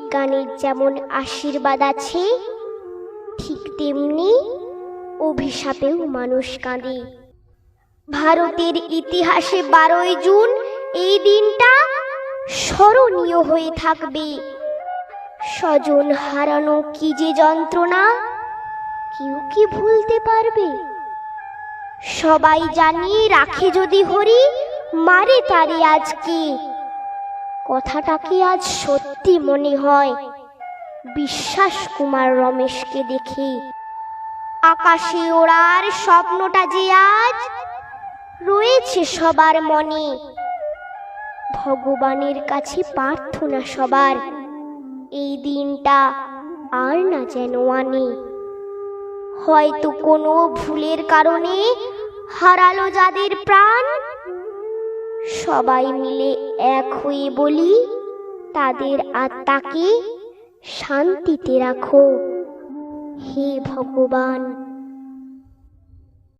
বিজ্ঞানের যেমন আশীর্বাদ আছে, ঠিক তেমনি অভিশাপেও মানুষ কাঁদে। ভারতের ইতিহাসে 12ই জুন এই দিনটা স্মরণীয় হয়ে থাকবে। স্বজন হারানো কি যে যন্ত্রণা, কেউ কি ভুলতে পারবে? সবাই জানি রাখে যদি হরি, মারে তারে আজকে। কথাটাকে আজ সত্যি মনে হয় বিশ্বাস কুমার রমেশকে দেখে। আকাশে ওড়ার স্বপ্নটা যে আজ রয়েছে সবার মনে। ভগবানের কাছে প্রার্থনা সবার, এই দিনটা আর না যেন আনে। হয়তো কোনো ভুলের কারণে হারালো যাদের প্রাণ, সবাই মিলে এক হয়ে বলি তাদের আত্মাকে শান্তিতে রাখো হে ভগবান।